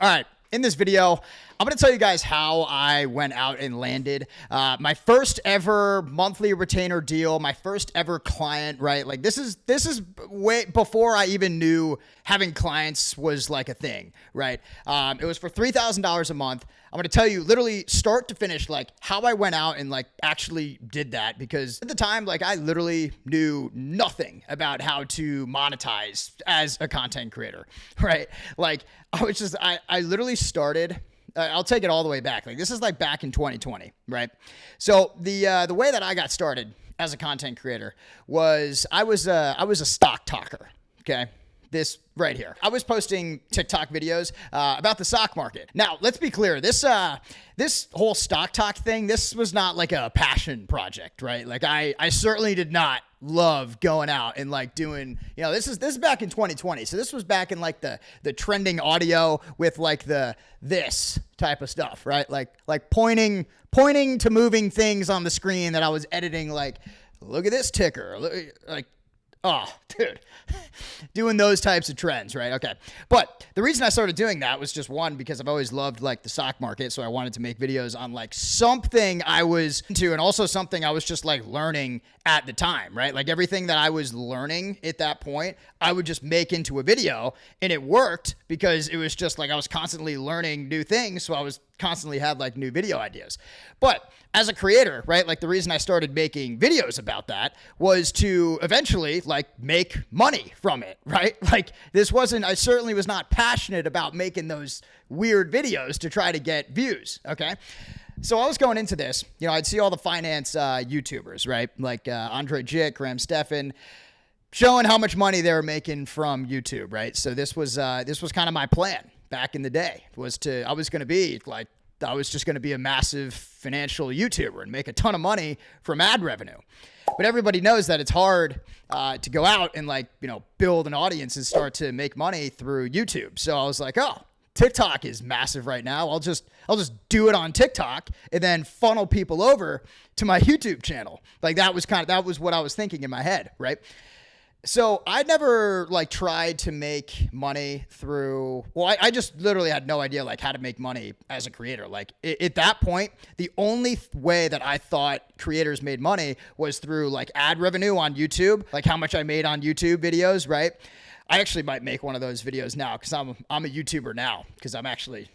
All right. In this video, I'm going to tell you guys how I went out and landed my first ever monthly retainer deal, my first ever client, right? Like this is way before I even knew having clients was like a thing, right? It was for $3,000 a month. I'm going to tell you literally start to finish, like how I went out and like actually did that, because at the time, like I literally knew nothing about how to monetize as a content creator, right? Like I literally started, I'll take it all the way back. Like this is like back in 2020, right? So the way that I got started as a content creator was I was a stock talker. Okay. This right here. I was posting TikTok videos about the stock market. Now, let's be clear. This whole stock talk thing, this was not like a passion project, right? Like I certainly did not love going out and like doing, this is back in 2020. So this was back in like the trending audio with like this type of stuff, right? Like pointing to moving things on the screen that I was editing, like, look at this ticker. Like, oh, dude, doing those types of trends, right? Okay. But the reason I started doing that was just one, because I've always loved like the stock market. So I wanted to make videos on like something I was into, and also something I was just like learning at the time, right? Like everything that I was learning at that point, I would just make into a video, and it worked because it was just like I was constantly learning new things. So I was constantly had like new video ideas. But as a creator, right, like the reason I started making videos about that was to eventually like make money from it, right? Like I certainly was not passionate about making those weird videos to try to get views, okay? So I was going into this, I'd see all the finance YouTubers, right? Like Andre Jick, Graham Stephan, showing how much money they were making from YouTube, right? So this was kind of my plan back in the day, I was just going to be a massive financial YouTuber and make a ton of money from ad revenue. But everybody knows that it's hard to go out and build an audience and start to make money through YouTube. So I was like, oh, TikTok is massive right now. I'll just do it on TikTok and then funnel people over to my YouTube channel. Like that was what I was thinking in my head, right? So I never tried to make money through, I just literally had no idea how to make money as a creator. At that point, the only way that I thought creators made money was through ad revenue on YouTube, like how much I made on YouTube videos, right? I actually might make one of those videos now because I'm a YouTuber now, because I'm actually,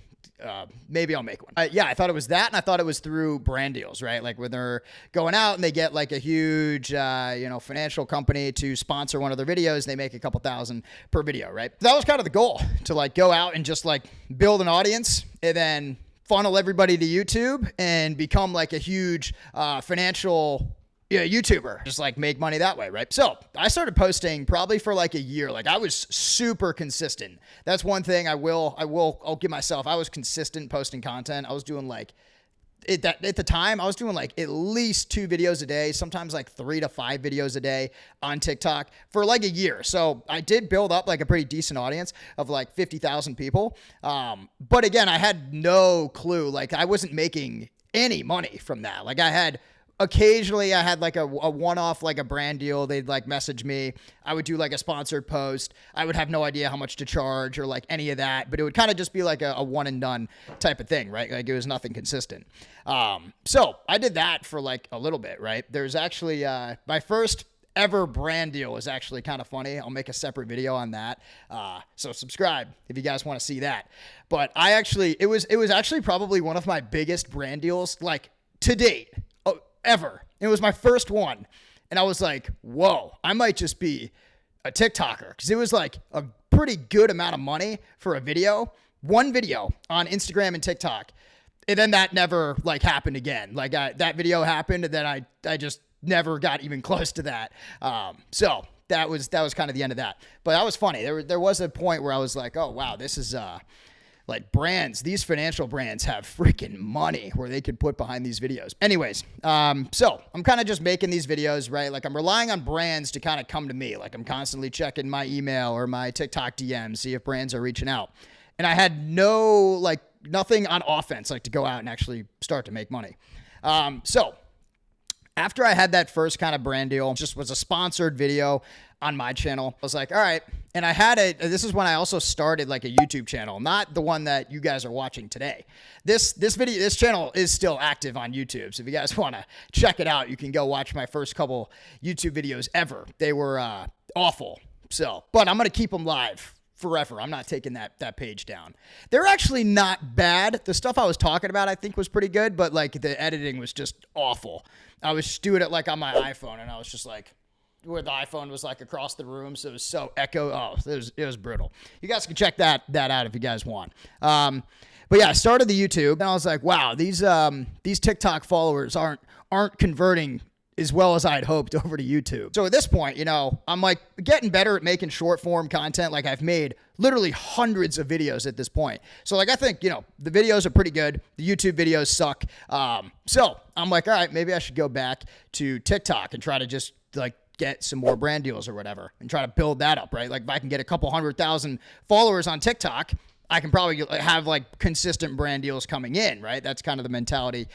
maybe I'll make one. I thought it was that, and I thought it was through brand deals, right? Like when they're going out and they get a huge, financial company to sponsor one of their videos, and they make a couple thousand per video, right? That was kind of the goal, to go out and just build an audience and then funnel everybody to YouTube and become a huge financial YouTuber, just make money that way, right? So I started posting probably for a year. I was super consistent. That's one thing I'll give myself. I was consistent posting content. I was doing at the time I was doing at least 2 videos a day, sometimes 3 to 5 videos a day on TikTok for a year. So I did build up a pretty decent audience of 50,000 people. But again, I had no clue. I wasn't making any money from that. Occasionally I had a one-off, a brand deal. They'd message me. I would do a sponsored post. I would have no idea how much to charge or any of that, but it would kind of just be a one and done type of thing, right? It was nothing consistent. So I did that for a little bit, right? There's actually, my first ever brand deal is actually kind of funny. I'll make a separate video on that. So subscribe if you guys want to see that. But it was actually probably one of my biggest brand deals, to date. Ever. It was my first one. And I was like, whoa, I might just be a TikToker. Because it was a pretty good amount of money for a video. One video on Instagram and TikTok. And then that never happened again. That video happened, and then I just never got even close to that. So that was kind of the end of that. But that was funny. There was a point where I was like, oh wow, this is brands, these financial brands have freaking money where they could put behind these videos. Anyways, so I'm kind of just making these videos, right? I'm relying on brands to kind of come to me. I'm constantly checking my email or my TikTok DM, see if brands are reaching out. And I had nothing on offense, to go out and actually start to make money. So after I had that first kind of brand deal, just was a sponsored video. on my channel. I was like, all right. And this is when I also started like a YouTube channel, not the one that you guys are watching today. This channel is still active on YouTube. So if you guys want to check it out, you can go watch my first couple YouTube videos ever. They were awful. So, but I'm going to keep them live forever. I'm not taking that page down. They're actually not bad. The stuff I was talking about, I think, was pretty good, but like the editing was just awful. I was doing it like on my iPhone, and I was just like, where the iPhone was like across the room, so it was so echo. Oh, it was brutal. You guys can check that out if you guys want. But yeah, I started the YouTube, and I was like, wow, these TikTok followers aren't converting as well as I'd hoped over to YouTube. So at this point, you know, I'm like getting better at making short form content. Like I've made literally hundreds of videos at this point. So like, I think, you know, the videos are pretty good. The YouTube videos suck. So I'm like, all right, maybe I should go back to TikTok and try to just like get some more brand deals or whatever and try to build that up, right? Like if I can get a couple 100,000 followers on TikTok, I can probably have like consistent brand deals coming in, right? That's kind of the mentality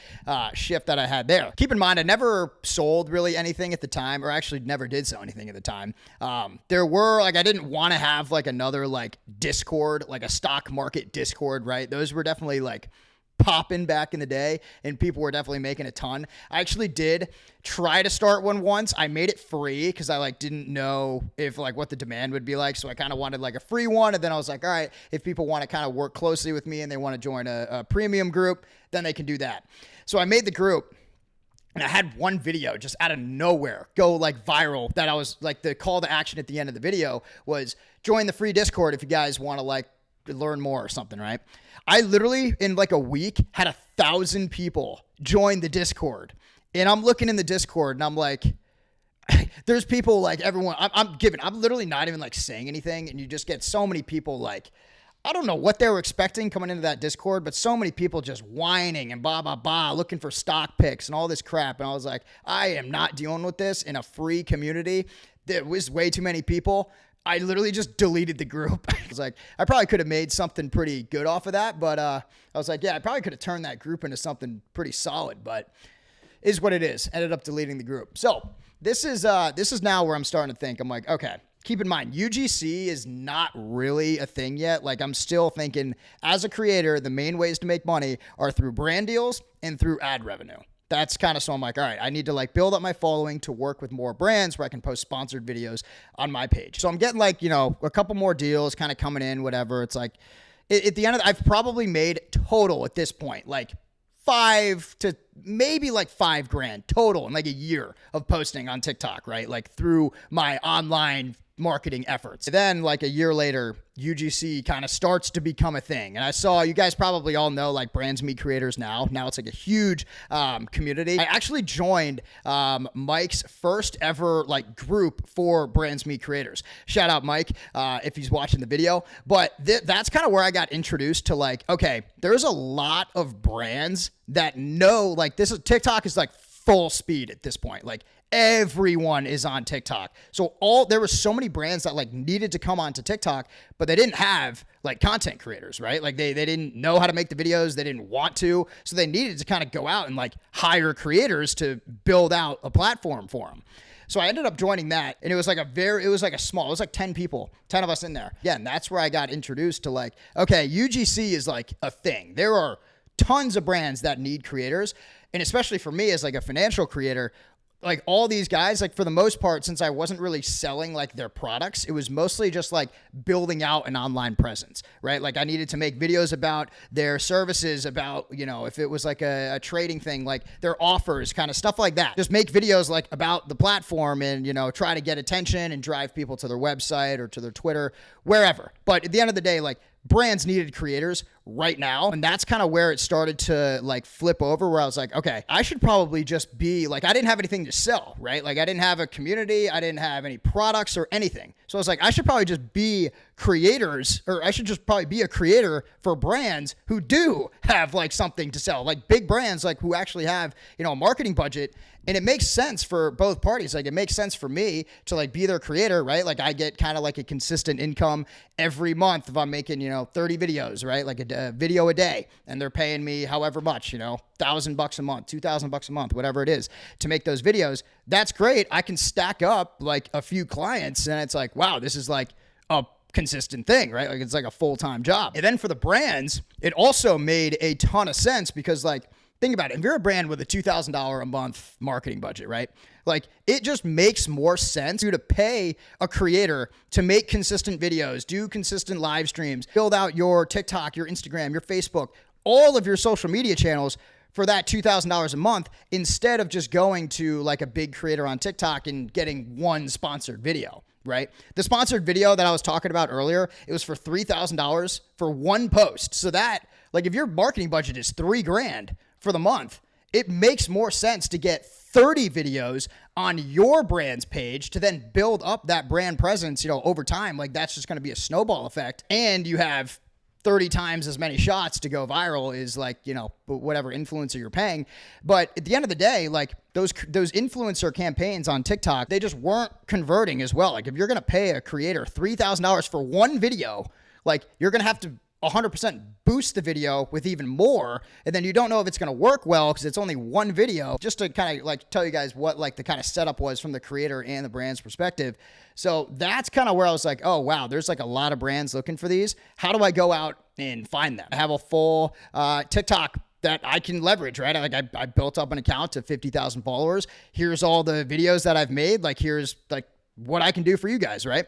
shift that I had there. Keep in mind, I never sold really anything at the time, or actually never did sell anything at the time. There were like, I didn't want to have like another like Discord, like a stock market Discord, right? Those were definitely like popping back in the day, and people were definitely making a ton. I actually did try to start one once. I made it free because I like didn't know if like what the demand would be like. So I kind of wanted like a free one. And then I was like, all right, if people want to kind of work closely with me and they want to join a premium group, then they can do that. So I made the group. And I had one video just out of nowhere go like viral that I was like, the call to action at the end of the video was join the free Discord if you guys want to like learn more or something, right? I literally in like a week had 1,000 people join the Discord, and I'm looking in the Discord and I'm like, there's people like everyone I'm literally not even like saying anything. And you just get so many people like, I don't know what they were expecting coming into that Discord, but so many people just whining and blah, blah, blah, looking for stock picks and all this crap. And I was like, I am not dealing with this in a free community. There was way too many people. I literally just deleted the group. I was like, I probably could have made something pretty good off of that. But I was like, yeah, I probably could have turned that group into something pretty solid, but is what it is. Ended up deleting the group. So this is now where I'm starting to think. I'm like, okay, keep in mind, UGC is not really a thing yet. Like I'm still thinking as a creator, the main ways to make money are through brand deals and through ad revenue. That's kind of, so I'm like, all right, I need to like build up my following to work with more brands where I can post sponsored videos on my page. So I'm getting like, you know, a couple more deals kind of coming in, whatever. It's like at the end of I've probably made total at this point, like $5 to maybe like $5,000 total in like a year of posting on TikTok, right? Like through my online marketing efforts. Then like a year later, UGC kind of starts to become a thing. And I saw, you guys probably all know like Brands Meet Creators now. Now it's like a huge community. I actually joined Mike's first ever like group for Brands Meet Creators. Shout out Mike if he's watching the video. But that's kind of where I got introduced to like, okay, there's a lot of brands that know like TikTok is like full speed at this point. Like everyone is on TikTok. So there were so many brands that like needed to come onto TikTok, but they didn't have like content creators, right? Like they didn't know how to make the videos. They didn't want to. So they needed to kind of go out and like hire creators to build out a platform for them. So I ended up joining that, and it was like it was like 10 people, 10 of us in there. Yeah. And that's where I got introduced to like, okay, UGC is like a thing. There are tons of brands that need creators. And especially for me as like a financial creator, like all these guys, like for the most part, since I wasn't really selling like their products, it was mostly just like building out an online presence, right? Like I needed to make videos about their services, about, you know, if it was like a trading thing, like their offers, kind of stuff like that. Just make videos like about the platform and, you know, try to get attention and drive people to their website or to their Twitter, wherever. But at the end of the day, like brands needed creators right now. And that's kind of where it started to like flip over, where I was like, okay, I should probably just be like, I didn't have anything to sell, right? Like I didn't have a community. I didn't have any products or anything. So I was like, I should probably just be creators, or I should just probably be a creator for brands who do have like something to sell, like big brands, like who actually have, you know, a marketing budget. And it makes sense for both parties. Like it makes sense for me to like be their creator, right? Like I get kind of like a consistent income every month if I'm making, you know, 30 videos, right? Like a video a day, and they're paying me however much, you know, $1,000 a month, $2,000 a month, whatever it is to make those videos. that's great. I can stack up like a few clients and it's like, wow, this is like a consistent thing, right? Like it's like a full-time job. And then for the brands, it also made a ton of sense because like, think about it. If you're a brand with a $2,000 a month marketing budget, right? Like it just makes more sense to pay a creator to make consistent videos, do consistent live streams, build out your TikTok, your Instagram, your Facebook, all of your social media channels for that $2,000 a month instead of just going to like a big creator on TikTok and getting one sponsored video, right? The sponsored video that I was talking about earlier, it was for $3,000 for one post. So that like if your marketing budget is $3,000 for the month, it makes more sense to get 30 videos on your brand's page to then build up that brand presence, you know, over time. Like that's just going to be a snowball effect. And you have 30 times as many shots to go viral is like, you know, whatever influencer you're paying. But at the end of the day, like those influencer campaigns on TikTok, they just weren't converting as well. Like if you're going to pay a creator $3,000 for one video, like you're going to have to 100% boost the video with even more. And then you don't know if it's going to work well because it's only one video. Just to kind of like tell you guys what like the kind of setup was from the creator and the brand's perspective. So that's kind of where I was like, oh, wow, there's like a lot of brands looking for these. How do I go out and find them? I have a full TikTok that I can leverage, right? Like I built up an account to 50,000 followers. Here's all the videos that I've made. Like here's like what I can do for you guys, right?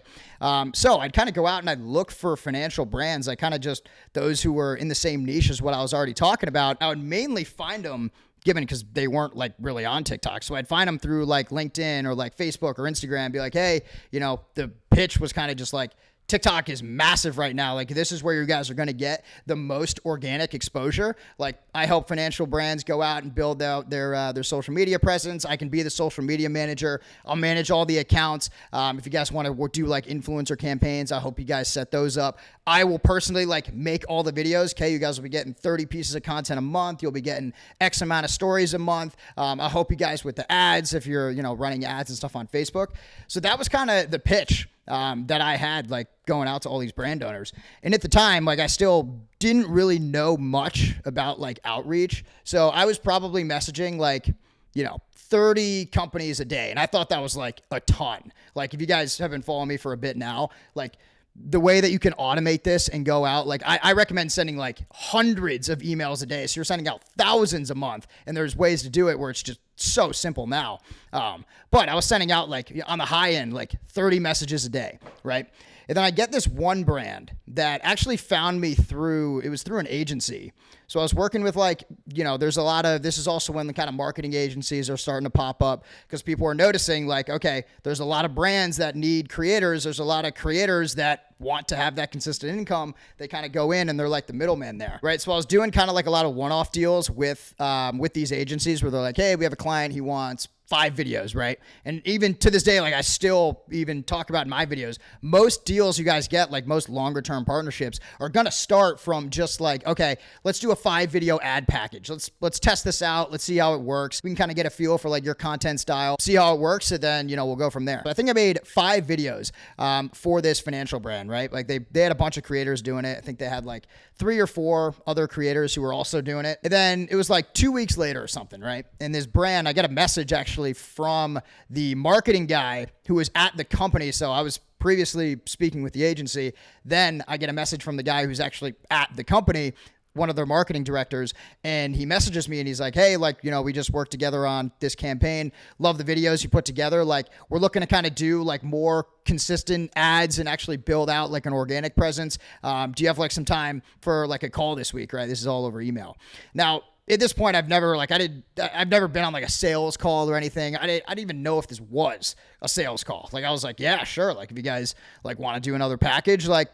So I'd kind of go out and I'd look for financial brands. I kind of just, those who were in the same niche as what I was already talking about. I would mainly find them given because they weren't like really on TikTok. So I'd find them through like LinkedIn or like Facebook or Instagram, be like, hey, you know, the pitch was kind of just like, TikTok is massive right now. Like this is where you guys are going to get the most organic exposure. Like I help financial brands go out and build out their social media presence. I can be the social media manager. I'll manage all the accounts. If you guys want to do like influencer campaigns, I hope you guys set those up. I will personally like make all the videos. Okay. You guys will be getting 30 pieces of content a month. You'll be getting X amount of stories a month. I hope you guys with the ads, if you're, you know, running ads and stuff on Facebook. So that was kind of the pitch that I had like going out to all these brand owners. And at the time, like I still didn't really know much about like outreach. So I was probably messaging like, you know, 30 companies a day. And I thought that was like a ton. Like if you guys have been following me for a bit now, like the way that you can automate this and go out, like I recommend sending like hundreds of emails a day. So you're sending out thousands a month and there's ways to do it where it's just so simple now. But I was sending out like on the high end, like 30 messages a day. Right. And then I get this one brand that actually found me through an agency. So I was working with like, you know, there's a lot of, this is also when the kind of marketing agencies are starting to pop up because people are noticing like, okay, there's a lot of brands that need creators. There's a lot of creators that want to have that consistent income. They kind of go in and they're like the middleman there. Right. So I was doing kind of like a lot of one-off deals with these agencies where they're like, hey, we have a client, he wants 5 videos, right? And even to this day, like I still even talk about in my videos, most deals you guys get, like most longer term partnerships are going to start from just like, okay, let's do a 5 video ad package. Let's test this out. Let's see how it works. We can kind of get a feel for like your content style, see how it works. And then, you know, we'll go from there. But I think I made 5 videos for this financial brand, right? Like they had a bunch of creators doing it. I think they had like 3 or 4 other creators who were also doing it. And then it was like 2 weeks later or something, right? And this brand, I get a message actually from the marketing guy who was at the company. So I was previously speaking with the agency. Then I get a message from the guy who's actually at the company, one of their marketing directors, and he messages me and he's like, hey, like, you know, we just worked together on this campaign. Love the videos you put together. Like we're looking to kind of do like more consistent ads and actually build out like an organic presence. Do you have like some time for like a call this week? Right. This is all over email. Now, at this point, I've never been on like a sales call or anything. I didn't even know if this was a sales call. Like I was like, yeah, sure. Like if you guys like want to do another package, like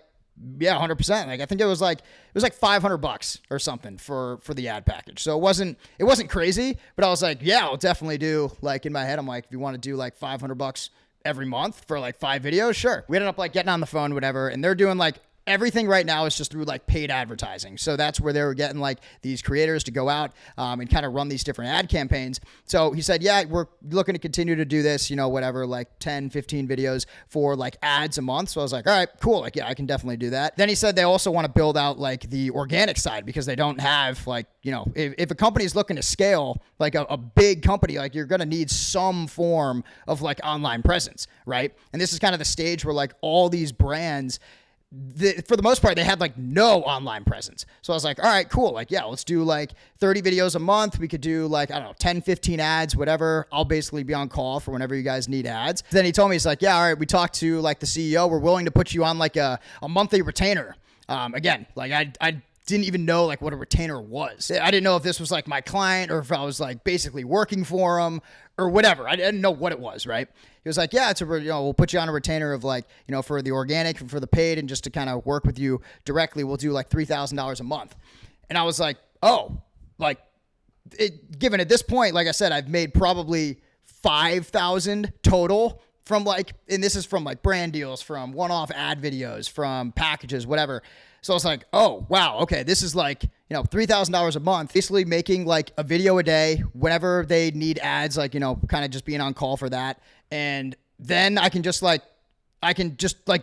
yeah, 100%. Like I think it was like $500 or something for the ad package. So it wasn't crazy, but I was like, yeah, I'll definitely do, like in my head, I'm like, if you want to do like $500 every month for like 5 videos, sure. We ended up like getting on the phone, whatever, and they're doing like everything right now is just through like paid advertising. So that's where they were getting like these creators to go out and kind of run these different ad campaigns. So he said, yeah, we're looking to continue to do this, whatever, like 10, 15 videos for like ads a month. So I was like, all right, cool. Like, yeah, I can definitely do that. Then he said they also want to build out like the organic side because they don't have like, if a company is looking to scale, like a big company, like you're going to need some form of like online presence, right? And this is kind of the stage where like all these brands, for the most part, they had like no online presence. So I was like, all right, cool. Like, yeah, let's do like 30 videos a month. We could do like, I don't know, 10, 15 ads, whatever. I'll basically be on call for whenever you guys need ads. Then he told me, he's like, yeah, all right, we talked to like the CEO. We're willing to put you on like a monthly retainer. Again, like I didn't even know like what a retainer was. I didn't know if this was like my client or if I was like basically working for him or whatever. I didn't know what it was, right? He was like, yeah, we'll put you on a retainer of like, for the organic and for the paid and just to kind of work with you directly, we'll do like $3,000 a month. And I was like, oh, like given at this point, like I said, I've made probably 5,000 total from like, and this is from like brand deals, from one-off ad videos, from packages, whatever. So I was like, oh, wow, okay, this is like, $3,000 a month, basically making like a video a day whenever they need ads, like, kind of just being on call for that. And then I can just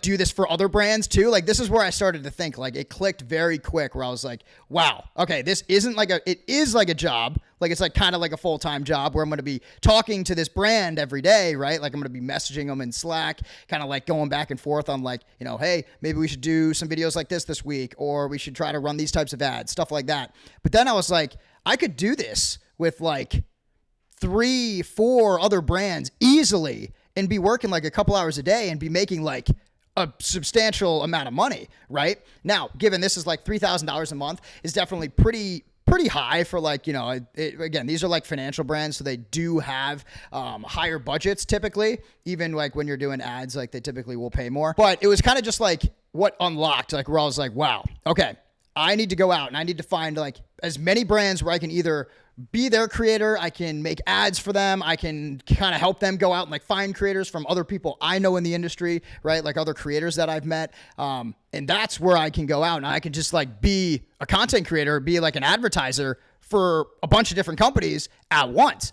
do this for other brands too. Like this is where I started to think, like it clicked very quick where I was like, wow, okay, this isn't like it is like a job. Like it's like kind of like a full-time job where I'm going to be talking to this brand every day, right? Like I'm going to be messaging them in Slack, kind of like going back and forth on like, hey, maybe we should do some videos like this week, or we should try to run these types of ads, stuff like that. But then I was like, I could do this with like 3-4 other brands easily and be working like a couple hours a day and be making like a substantial amount of money, right? Now, given this is like $3,000 a month is definitely pretty high for like, again, these are like financial brands. So they do have higher budgets typically, even like when you're doing ads, like they typically will pay more. But it was kind of just like what unlocked, like where I was like, wow, okay, I need to go out and I need to find like as many brands where I can either be their creator, I can make ads for them, I can kind of help them go out and like find creators from other people I know in the industry, right? Like other creators that I've met. And that's where I can go out and I can just like be a content creator, be like an advertiser for a bunch of different companies at once.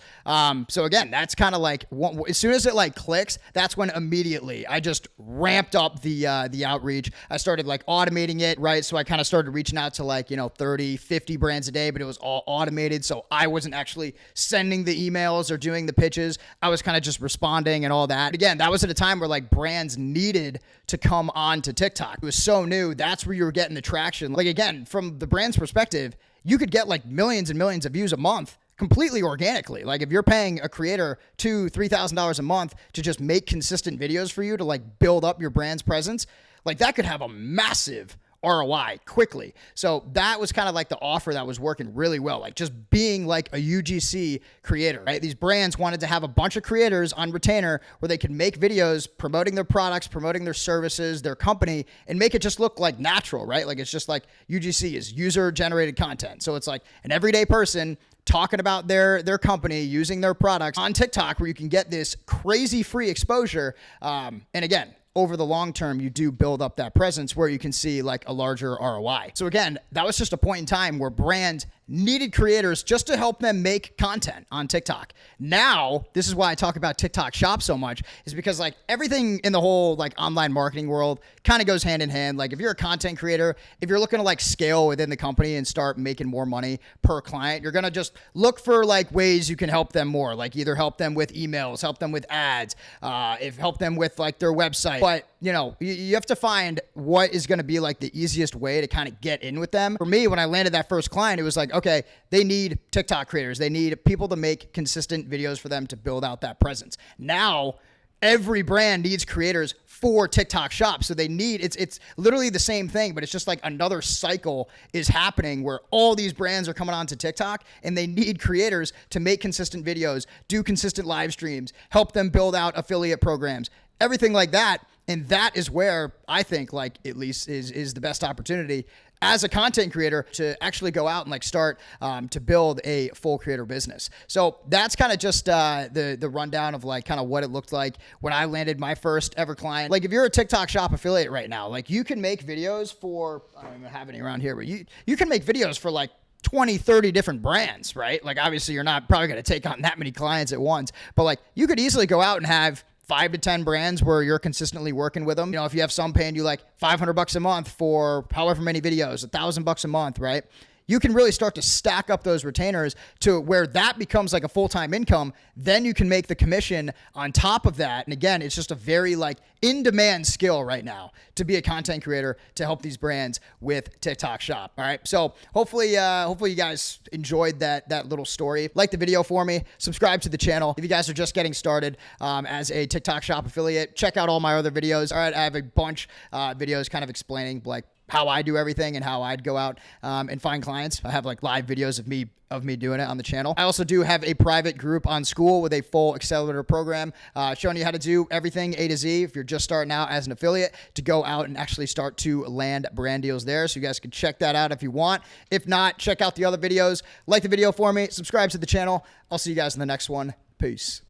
So again, that's kind of like as soon as it like clicks, that's when immediately I just ramped up the outreach. I started like automating it, right? So I kind of started reaching out to like, 30, 50 brands a day, but it was all automated. So I wasn't actually sending the emails or doing the pitches. I was kind of just responding and all that. Again, that was at a time where like brands needed to come on to TikTok. It was so new. That's where you were getting the traction. Like again, from the brand's perspective, you could get like millions and millions of views a month completely organically. Like if you're paying a creator $2,000-$3,000 a month to just make consistent videos for you to like build up your brand's presence, like that could have a massive ROI quickly. So that was kind of like the offer that was working really well, like just being like a UGC creator, right? These brands wanted to have a bunch of creators on retainer where they could make videos promoting their products, promoting their services, their company, and make it just look like natural, right? Like it's just like UGC is user generated content. So it's like an everyday person talking about their company, using their products on TikTok where you can get this crazy free exposure. And again, over the long term, you do build up that presence where you can see like a larger ROI. So again, that was just a point in time where brands needed creators just to help them make content on TikTok. Now, this is why I talk about TikTok Shop so much, is because like everything in the whole like online marketing world kind of goes hand in hand. Like if you're a content creator, if you're looking to like scale within the company and start making more money per client, you're going to just look for like ways you can help them more, like either help them with emails, help them with ads, help them with like their website. But you have to find what is going to be like the easiest way to kind of get in with them. For me, when I landed that first client, it was like, okay, they need TikTok creators. They need people to make consistent videos for them to build out that presence. Now, every brand needs creators for TikTok Shop. So they need, it's literally the same thing, but it's just like another cycle is happening where all these brands are coming onto TikTok and they need creators to make consistent videos, do consistent live streams, help them build out affiliate programs, everything like that. And that is where I think like at least is the best opportunity. as a content creator to actually go out and like start to build a full creator business. So that's kind of just the rundown of like kind of what it looked like when I landed my first ever client. Like if you're a TikTok shop affiliate right now, like you can make videos for, I don't even have any around here, but you can make videos for like 20, 30 different brands, right? Like obviously you're not probably going to take on that many clients at once, but like you could easily go out and have 5 to 10 brands where you're consistently working with them. You know, if you have some paying you like $500 a month for however many videos, $1,000 a month, right? You can really start to stack up those retainers to where that becomes like a full-time income. Then you can make the commission on top of that. And again, it's just a very like in-demand skill right now to be a content creator to help these brands with TikTok Shop. All right. So hopefully you guys enjoyed that little story. Like the video for me, subscribe to the channel. If you guys are just getting started as a TikTok Shop affiliate, check out all my other videos. All right. I have a bunch videos kind of explaining like how I do everything and how I'd go out and find clients. I have like live videos of me doing it on the channel. I also do have a private group on School with a full accelerator program showing you how to do everything A to Z if you're just starting out as an affiliate to go out and actually start to land brand deals there. So you guys can check that out if you want. If not, check out the other videos. Like the video for me, subscribe to the channel. I'll see you guys in the next one. Peace.